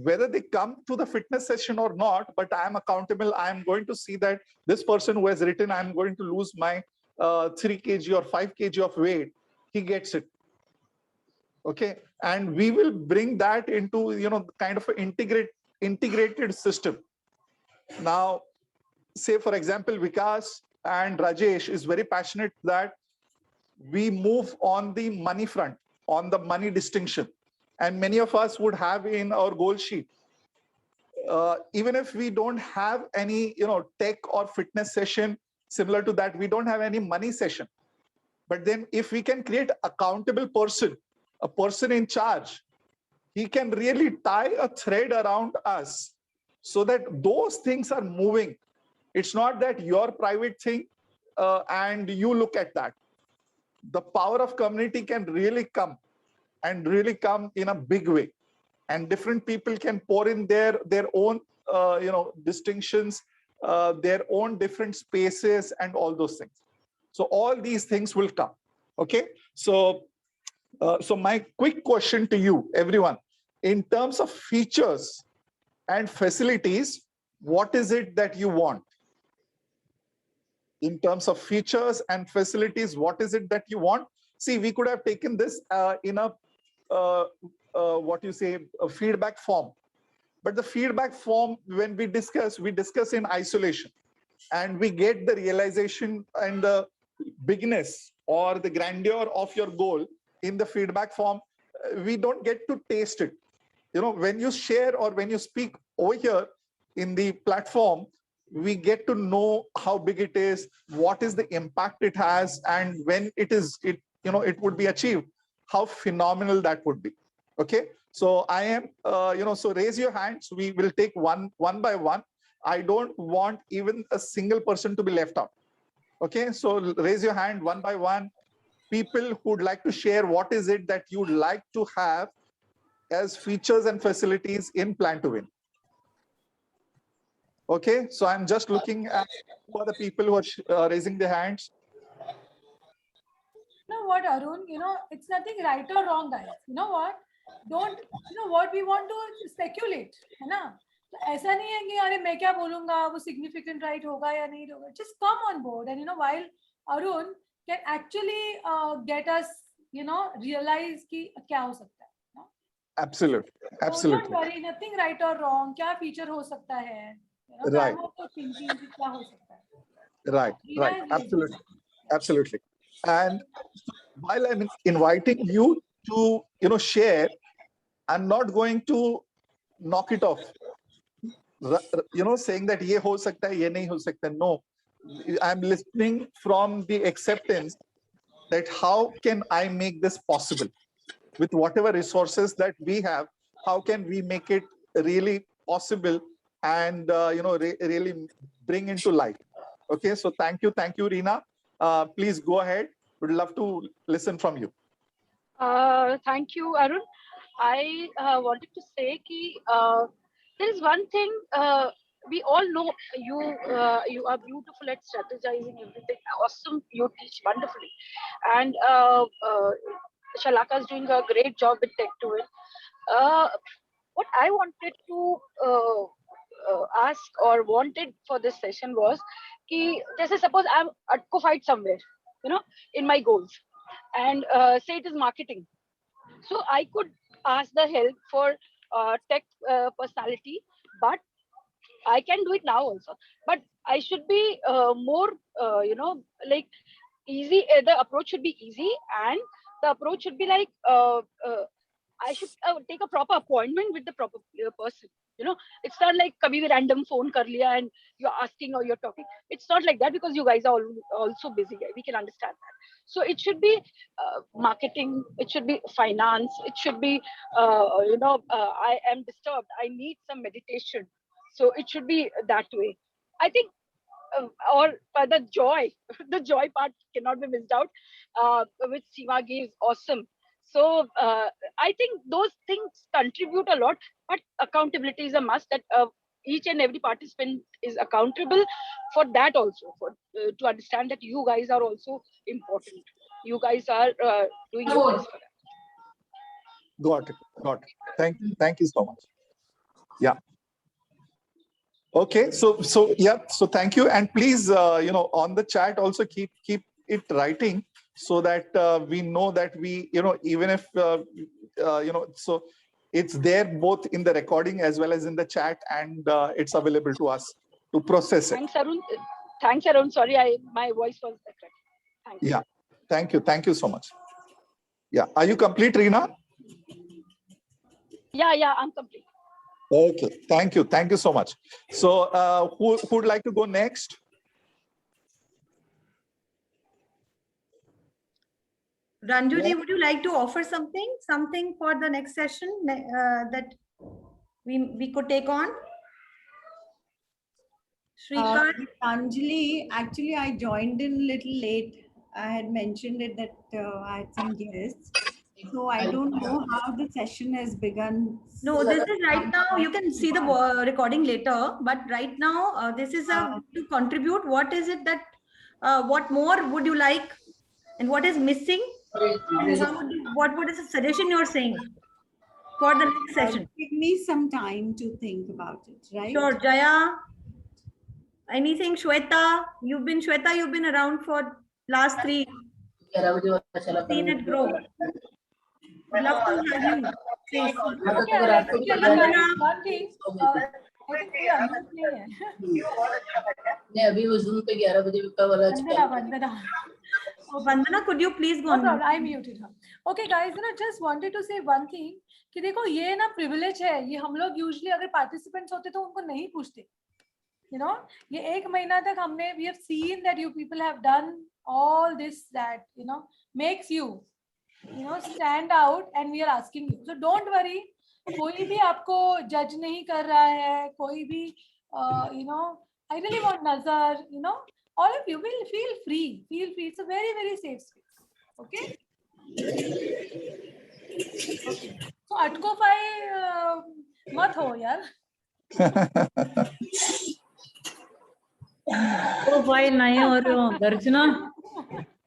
Whether they come to the fitness session or not, but I'm accountable. I'm going to see that this person who has written, I'm going to lose my 3 kg or 5 kg of weight. He gets it. Okay. And we will bring that into, kind of an integrated system. Now, say, for example, Vikas and Rajesh is very passionate that we move on the money front, on the money distinction. And many of us would have in our goal sheet. Even if we don't have any, tech or fitness session similar to that, we don't have any money session. But then if we can create accountable person, a person in charge, he can really tie a thread around us so that those things are moving. It's not that your private thing and you look at that. The power of community can really come in a big way, and different people can pour in their own distinctions, their own different spaces and all those things. So all these things will come. Okay, so my quick question to you, everyone, in terms of features and facilities, what is it that you want? In terms of features and facilities, what is it that you want? See, we could have taken this in a a feedback form. But the feedback form, when we discuss in isolation, and we get the realization and the bigness or the grandeur of your goal in the feedback form. We don't get to taste it. When you share or when you speak over here in the platform, we get to know how big it is, what is the impact it has, and when it would be achieved, how phenomenal that would be. Okay, so I am, so raise your hands. We will take one by one. I don't want even a single person to be left out. Okay, so raise your hand one by one. People who would like to share what is it that you would like to have as features and facilities in Plan to Win. Okay, so I'm just looking at who are the people who are raising their hands. You know what, Arun? It's nothing right or wrong, guys. You know what? Don't, what we want to speculate, है ना? तो ऐसा नहीं है कि अरे मैं क्या बोलूँगा वो significant right होगा या नहीं होगा. Just come on board, and while Arun can actually get us, realize कि क्या हो सकता है. Absolutely, absolutely. So don't worry, nothing right or wrong. क्या feature हो सकता है? Right. I'm also thinking कि क्या हो सकता है. Right, right, absolutely, absolutely. And while I'm inviting you to share, I'm not going to knock it off. Saying that ye ho sakta hai, ye nahi ho sakta. No, I'm listening from the acceptance that how can I make this possible with whatever resources that we have. How can we make it really possible and really bring into life? Okay, so thank you, Reena. Please go ahead. Would love to listen from you. Thank you, Arun. I wanted to say that there is one thing we all know. You are beautiful at strategizing everything. Awesome. You teach wonderfully, and Shalaka is doing a great job with Tech to Win. What I wanted to ask or wanted for this session was कि जैसे suppose I'm atco-fied somewhere, in my goals, and say it is marketing. So I could ask the help for tech personality, but I can do it now also. But I should be more, like easy. The approach should be easy, and the approach should be like I should take a proper appointment with the proper person. You know, it's not like kabhi bhi random phone kar liya and you're asking or you're talking. It's not like that, because you guys are also busy. We can understand that. So it should be marketing, it should be finance, it should be, I am disturbed, I need some meditation. So it should be that way. I think, or the joy, the joy part cannot be missed out, which Seema gives, awesome. So I think those things contribute a lot, but accountability is a must, that each and every participant is accountable for that also, for to understand that you guys are also important. You guys are doing your best for that. Got it. Got it. Thank you so much. Yeah. Okay. So yeah. So thank you. And please, on the chat also keep it writing, so that we know that we, even if, so it's there both in the recording as well as in the chat, and it's available to us to process it. Thanks, Arun. Thanks, Arun. Sorry, my voice was correct. Thanks. Yeah. Thank you. Thank you so much. Yeah. Are you complete, Reena? Yeah, I'm complete. Okay. Thank you. Thank you so much. So who would like to go next? Ranjuji, would you like to offer something for the next session that we could take on? Shrikant? Anjali, actually, I joined in a little late. I had mentioned it that I had some guests. So I don't know how the session has begun. No, this is right now. You can see the recording later, but right now, this is to contribute. What is it that, what more would you like, and what is missing? And what is the suggestion you're saying for the next session? Give me some time to think about it, right? Sure, Jaya. Anything, Shweta? You've been around for last 3. Seen it grow. Would love to have you. Please. Okay, Alex, one thing. I think we are Vandana. So, Vandana, could you please go No on? problem, I muted her. Okay, guys, just wanted to say one thing कि देखो ये ना privilege है, ये हम लोग usually अगर participants होते तो उनको नहीं पूछते. ये 1 महीना तक हमने we have seen that you people have done all this that makes you stand out, and we are asking you. So don't worry, कोई भी आपको judge नहीं कर रहा है, कोई भी I really want nazar, all of you will feel free. It's a very, very safe space. Okay? So अटकोफाई मत हो यार. Oh, why nahi ho rahe ho?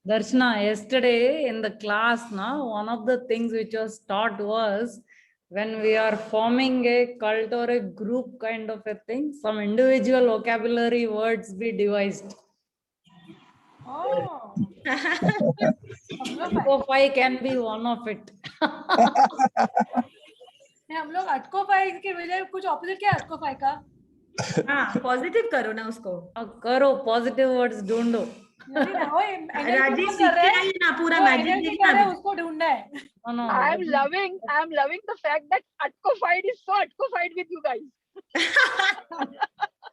Darshana, yesterday in the class, one of the things which was taught was, when we are forming a cult or a group kind of a thing, some individual vocabulary words be devised. Oh. Atkophai can be one of it. हम लोग अटकोफाई के बजाय कुछ opposite क्या अटकोफाई का? हाँ, positive करो ना उसको. करो, पॉजिटिव वर्ड्स ढूंढो. राजेश सीख के आई ना, पूरा मैजिक देखना है, उसको ढूंढना है. I'm loving the fact that Atkofied is so Atkofied with you guys.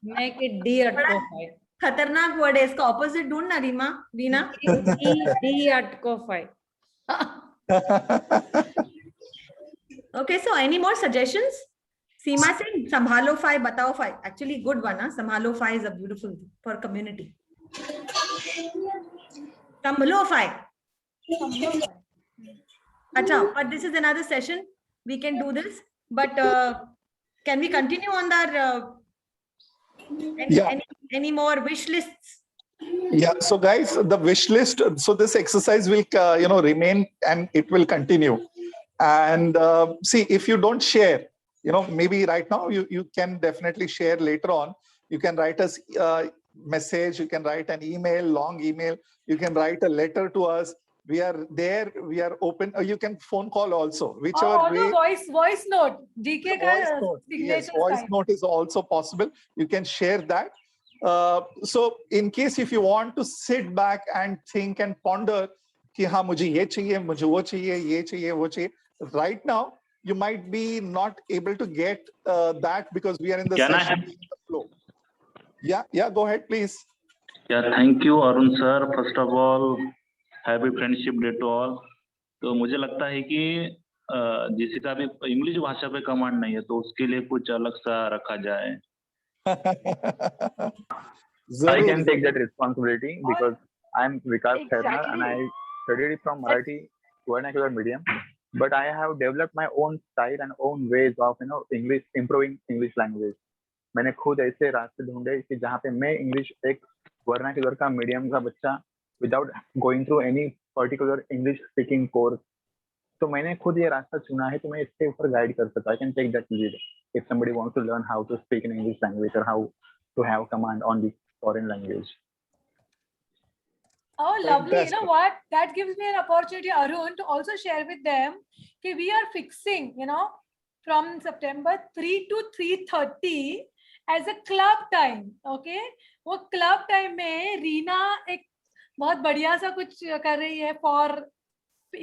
Make it de-Atkophai. खतरनाक वर्ड है, इसका ऑपोजिट ढूंढना. Reena. De-Atkophai. Okay, so any more suggestions? Seema said, संभालो फाई, बताओ फाई. Actually, good one, huh? संभालो फाई is a beautiful for community. संभालो फाई. Acha, but this is another session. We can do this, but can we continue on that? Any more wish lists? Yeah. So guys, the wish list. So this exercise will, remain, and it will continue. And see, if you don't share, maybe right now you can definitely share later on. You can write us a message. You can write an email, long email. You can write a letter to us. We are there. We are open. You can phone call also, whichever way. Voice note. DK Voice note. Yes, voice note is also possible. You can share that. So in case if you want to sit back and think and ponder कि हाँ मुझे ये चाहिए, मुझे वो चाहिए, ये चाहिए, वो चाहिए. Right now, you might be not able to get that because we are in the Can I session have- flow. Yeah, go ahead, please. Yeah, thank you Arun sir. First of all, happy friendship day to all. तो मुझे लगता है कि जिसी का भी English भाषा पे कमांड नहीं है तो उसके लिए कुछ अलग सा रखा जाए. I can take that responsibility because I'm Vikas Khairnar and I studied from Marathi vernacular medium, but I have developed my own style and own ways of English, improving English language. मैंने खुद ऐसे रास्ते ढूंढे कि जहाँ पे मैं English एक वर्नाक्युलर का मीडियम का बच्चा without going through any particular English speaking course, तो मैंने खुद ये रास्ता चुना है, तो मैं इसके ऊपर गाइड कर सकता. I can take that lead if somebody wants to learn how to speak in English language और how to have command on the foreign language. Oh, lovely. You know Fantastic. what? That gives me an opportunity, Arun, to also share with them that we are fixing, from September 3 to 3:30 as a club time. Okay? वो club time में रीना एक बहुत बढ़िया सा कुछ कर रही है for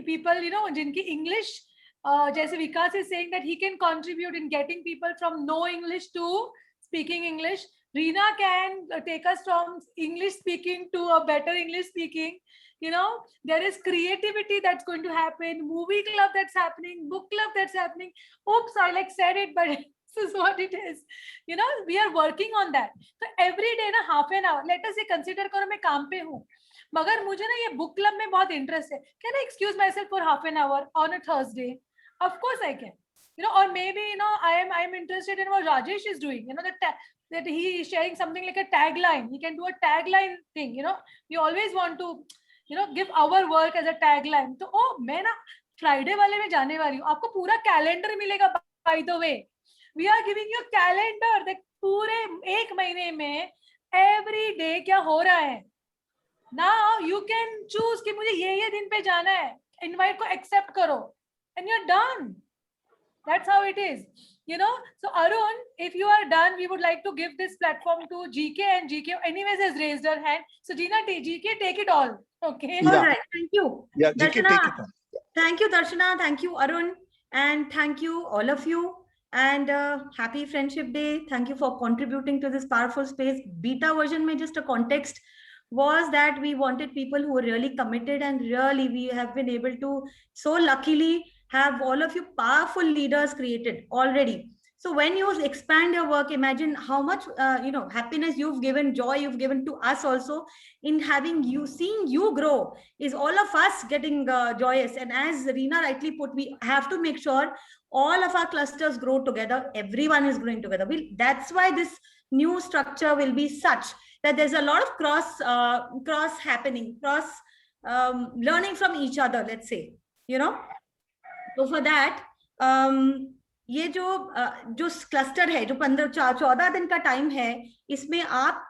people, जिनकी English, जैसे Vikas is saying that he can contribute in getting people from no English to speaking English. Reena can take us from English speaking to a better English speaking. There is creativity that's going to happen, movie club that's happening, book club that's happening. Oops, I said it, but this is what it is. We are working on that. So every day na half an hour, let us say consider करो मैं काम पे हूँ, मगर मुझे ना ये book club में बहुत interest है. Can I excuse myself for half an hour on a Thursday? Of course I can. Or maybe I am interested in what Rajesh is doing. That he is sharing something like a tagline. He can do a tagline thing. We always want to give our work as a tagline. तो मैं ना Friday वाले में जाने वाली हूँ. आपको पूरा calendar मिलेगा. By the way, we are giving you a calendar. that पूरे एक महीने में every day क्या हो रहा है. Now you can choose कि मुझे ये दिन पे जाना है. Invite को accept करो, and you're done. That's how it is. So Arun, if you are done, we would like to give this platform to GK, and GK anyways has raised her hand. So Gina, GK, take it all. Okay. Yeah. All right. Thank you. Yeah, GK, take Darshana, it on. thank you, Darshana. Thank you, Arun. And thank you, all of you. And happy Friendship Day. Thank you for contributing to this powerful space. Beta version mein just a context was that we wanted people who were really committed, and really we have been able to so luckily have all of you powerful leaders created already. So when you expand your work, imagine how much happiness you've given, joy you've given to us also in having you, seeing you grow is all of us getting joyous. And as Reena rightly put, we have to make sure all of our clusters grow together. Everyone is growing together. That's why this new structure will be such that there's a lot of cross happening, cross learning from each other, let's say, So for that, ये जो cluster है, जो 14 दिन का time है, इसमें आप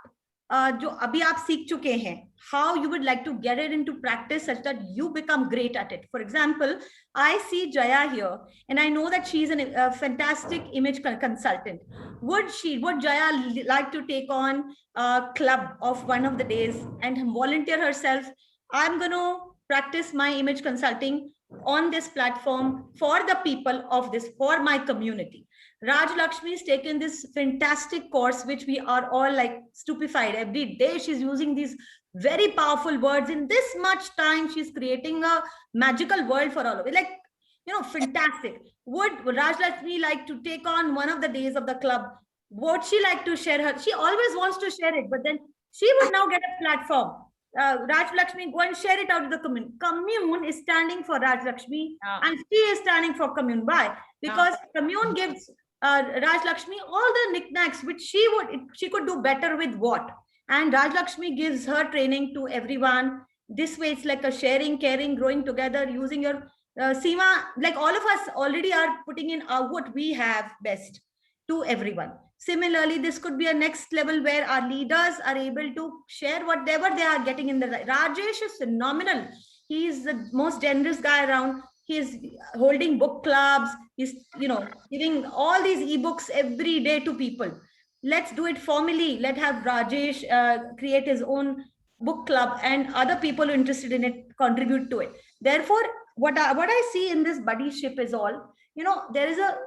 जो अभी आप सीख चुके हैं, how you would like to get it into practice such that you become great at it. For example, I see Jaya here, and I know that she's a fantastic image consultant. Would Jaya like to take on a club of one of the days and volunteer herself? I'm going to practice my image consulting on this platform for the people of this, for my community. Raj Lakshmi has taken this fantastic course, which we are all like stupefied. Every day she's using these very powerful words. In this much time, she's creating a magical world for all of it. Like, fantastic. Would Raj Lakshmi like to take on one of the days of the club? Would she like to share her? She always wants to share it, but then she would now get a platform. Raj Lakshmi, go and share it out to the commune. Commune is standing for Raj Lakshmi, and she is standing for commune. Why? Because commune gives Raj Lakshmi all the knickknacks which she could do better with what, and Raj Lakshmi gives her training to everyone. This way, it's like a sharing, caring, growing together, using your Seema. Like all of us already are putting in what we have best to everyone. Similarly, this could be a next level where our leaders are able to share whatever they are getting in the Rajesh is phenomenal. He is the most generous guy around. He is holding book clubs. He's, giving all these ebooks every day to people. Let's do it formally. Let's have Rajesh create his own book club, and other people interested in it contribute to it. Therefore, what I see in this buddyship is all you know, there is a,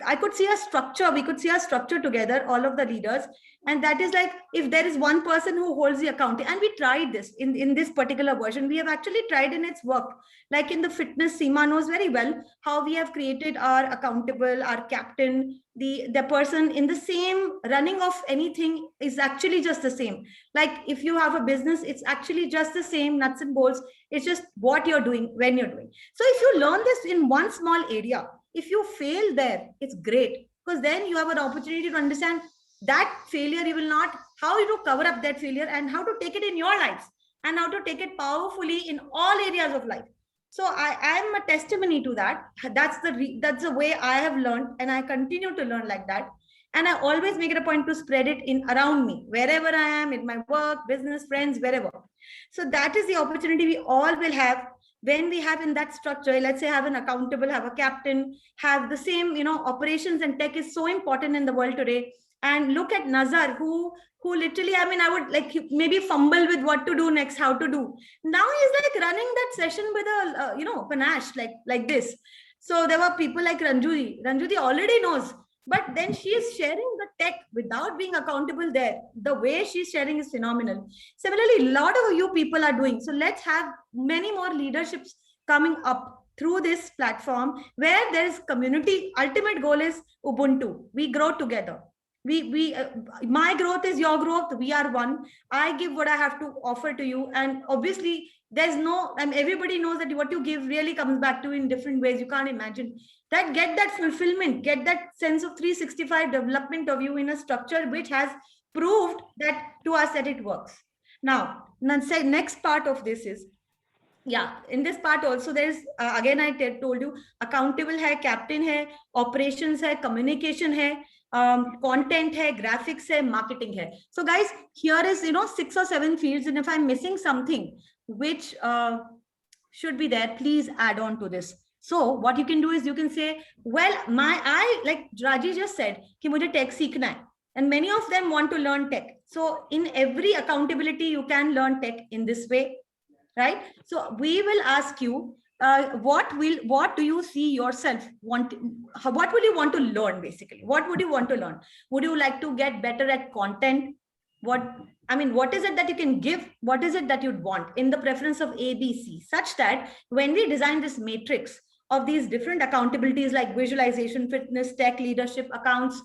I could see a structure, we could see a structure together, all of the leaders. And that is like, if there is one person who holds the accounting, and we tried this in this particular version, we have actually tried in its work. Like in the fitness, Seema knows very well how we have created our accountable, our captain, the person in the same running of anything is actually just the same. Like if you have a business, it's actually just the same nuts and bolts. It's just what you're doing when you're doing. So if you learn this in one small area, if you fail there, it's great, because then you have an opportunity to understand that failure. You will not, how you to cover up that failure and how to take it in your lives and how to take it powerfully in all areas of life. So I am a testimony to that. That's the way I have learned, and I continue to learn like that. And I always make it a point to spread it in around me, wherever I am, in my work, business, friends, wherever. So that is the opportunity we all will have when we have in that structure. Let's say have an accountable, have a captain, have the same, you know, operations and tech is so important in the world today. And look at Nazar, who literally, I mean, I would like maybe fumble with what to do next, how to do. Now he's like running that session with a, you know, panache like this. So there were people like Ranjuji. Ranjuji already knows, but then she is sharing the tech without being accountable there. The way she's sharing is phenomenal. Similarly, a lot of you people are doing. So let's have many more leaderships coming up through this platform where there is community. Ultimate goal is Ubuntu. We grow together. My growth is your growth. We are one. I give what I have to offer to you. And obviously there's no, and everybody knows that what you give really comes back to you in different ways. You can't imagine that. Get that fulfillment, get that sense of 365 development of you in a structure which has proved that to us that it works. Now, next part of this is, yeah, in this part also there is, again, I told you, accountable hai, captain hai, operations hai, communication hai, content hai, graphics hai, marketing hai. So guys, here is, you know, 6 or 7 fields, and if I'm missing something which should be there, please add on to this. So what you can do is you can say, well, I like Raji just said ki mujhe tech seekhna hai, and many of them want to learn tech. So in every accountability you can learn tech in this way, right? So we will ask you, what do you see yourself want? What would you want to learn? Basically, what would you want to learn? Would you like to get better at content? What is it that you can give? What is it that you'd want in the preference of ABC, such that when we design this matrix of these different accountabilities like visualization, fitness, tech, leadership, accounts,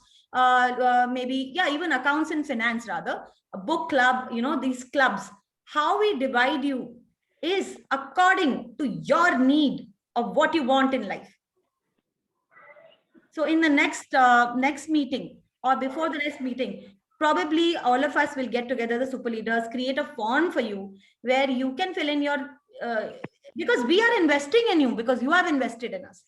maybe, yeah, even accounts and finance, rather, a book club, you know, these clubs, how we divide you is according to your need of what you want in life. So in the next meeting or before the next meeting, probably all of us will get together, the super leaders, create a form for you where you can fill in your, because we are investing in you, because you have invested in us.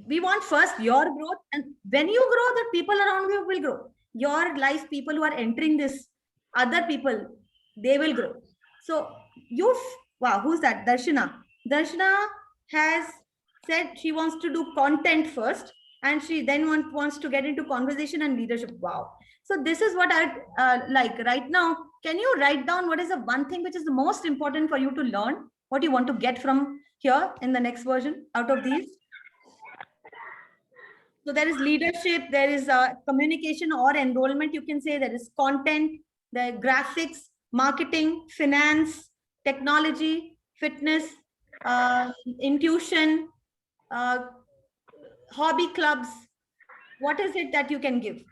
We want first your growth, and when you grow, the people around you will grow. Your life, people who are entering this, other people, they will grow. So wow, who's that? Darshana. Darshana has said she wants to do content first, and she then wants to get into conversation and leadership. Wow. So this is what I'd like right now. Can you write down what is the one thing which is the most important for you to learn? What you want to get from here in the next version out of these? So there is leadership, there is communication or enrollment, you can say, there is content, the graphics, marketing, finance, technology, fitness, intuition, hobby clubs. What is it that you can give?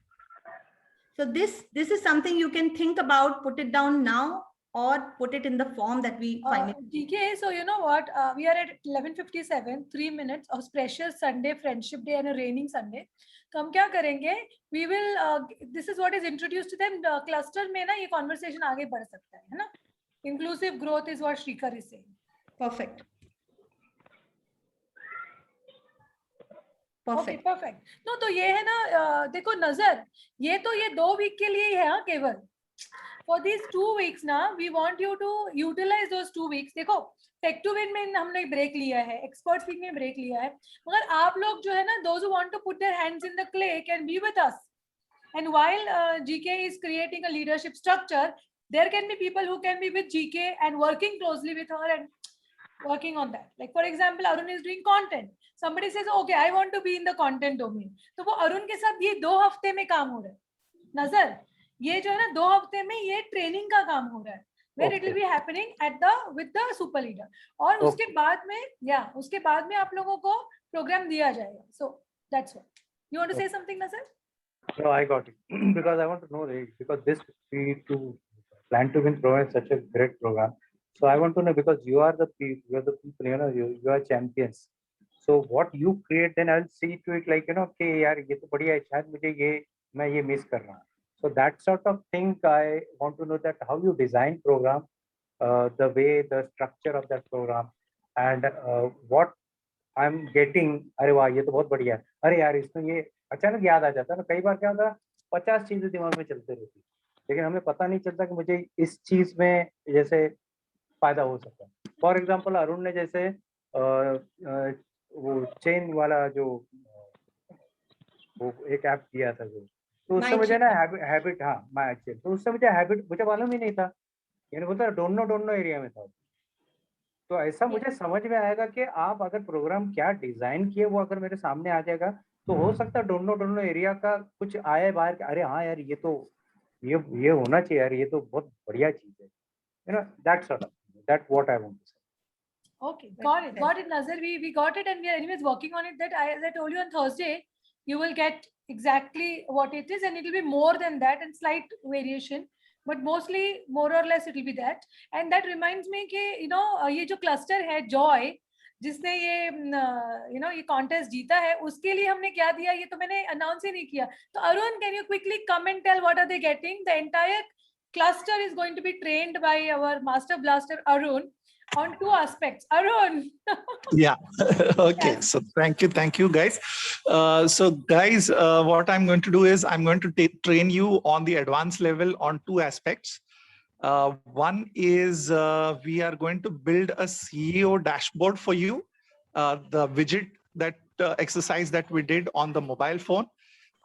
So this is something you can think about, put it down now, or put it in the form that we find it. DK, so you know what, we are at 11:57, 3 minutes of precious Sunday, Friendship Day and a raining Sunday. So हम क्या करेंगे? We will, this is what is introduced to them. Cluster में ना ये conversation आगे बढ़ सकता है ना? Inclusive growth is what Shrikar is saying. Perfect. Okay, perfect. No, तो ये है ना, देखो नजर, ये तो ये 2 week के लिए ही है केवल. For these 2 weeks now, we want you to utilize those 2 weeks. देखो, Tech to Win में हमने break लिया है, Expert Speak में break लिया है. मगर आप लोग जो है ना, those who want to put their hands in the clay can be with us. And while GK is creating a leadership structure, there can be people who can be with GK and working closely with her. And working on that. Like for example, Arun is doing content. Somebody says, okay, I want to be in the content domain. तो वो अरुण के साथ ये 2 हफ्ते में काम हो रहा है. नजर, ये जो है ना 2 हफ्ते में ये ट्रेनिंग का काम हो रहा है. Where it will be happening with the super leader. और उसके बाद में, उसके बाद में आप लोगों को program दिया जाएगा. So that's what. You want to say something, Nazar? No, I got it. Because I want to know, because this Plan to Win program is such a great program. So I want to know, because you are the people, you are champions. So what you create, then I'll see to it like, okay, yaar, ye to badhiya hai, shayad mujhe main ye miss kar raha hu. So that sort of thing, I want to know that how you design program, the way, the structure of that program, and what I'm getting. अरे वाह, ये तो बहुत बढ़िया है. अरे यार, इसमें ये अचानक याद आ जाता है ना. कई बार क्या होता है, 50 चीजें दिमाग में चलते रहती, लेकिन हमें पता नहीं चलता कि मुझे इस चीज में जैसे फायदा हो सकता है. फॉर एग्जाम्पल, अरुण ने जैसे वो चेन वाला जो वो एक ऐप दिया था, तो उससे मुझे ना हैबिट, माय चेन, तो उससे मुझे हैबिट मुझे मालूम ही नहीं था. यानी बोलता डोंट नो एरिया में था. तो ऐसा मुझे समझ में आएगा कि आप अगर प्रोग्राम क्या डिजाइन किए वो अगर मेरे सामने आ जाएगा, तो हो सकता है डोंट नो एरिया का कुछ आए बाहर. अरे हाँ यार, ये तो ये होना चाहिए यार, ये तो बहुत बढ़िया चीज है. That's what I want to say. Okay, got it, Nazar. We got it, and we are anyways working on it. That as I told you on Thursday, you will get exactly what it is, and it will be more than that and slight variation, but mostly more or less it will be that. And that reminds me कि ये जो cluster है Joy, जिसने ये ये contest जीता है, उसके लिए हमने क्या दिया ये तो मैंने announce ही नहीं किया. तो Arun, can you quickly come and tell what are they getting? The entire cluster is going to be trained by our master blaster Arun on 2 aspects. Arun. Yeah. Okay. Yes. So thank you guys. So guys, what I'm going to do is I'm going to train you on the advanced level on 2 aspects. One is we are going to build a CEO dashboard for you. The widget that exercise that we did on the mobile phone.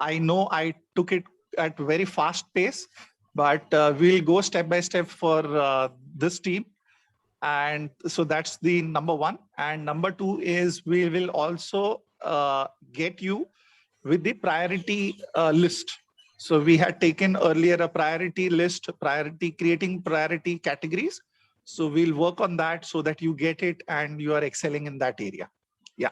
I know I took it at very fast pace, but we'll go step by step for this team. And so that's the number 1. And number 2 is we will also get you with the priority list. So we had taken earlier a priority list, creating priority categories. So we'll work on that so that you get it and you are excelling in that area. Yeah.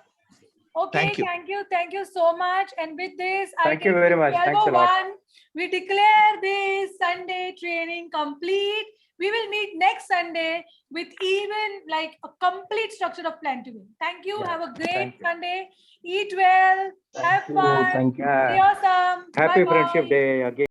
Okay, thank you so much. And with this, thank you very much. Thanks a lot. We declare this Sunday training complete. We will meet next Sunday with even like a complete structure of Plan to Win. Thank you. Have a great Sunday. Eat well. Have fun. Thank you. Stay awesome. Happy Bye-bye. Friendship Day again.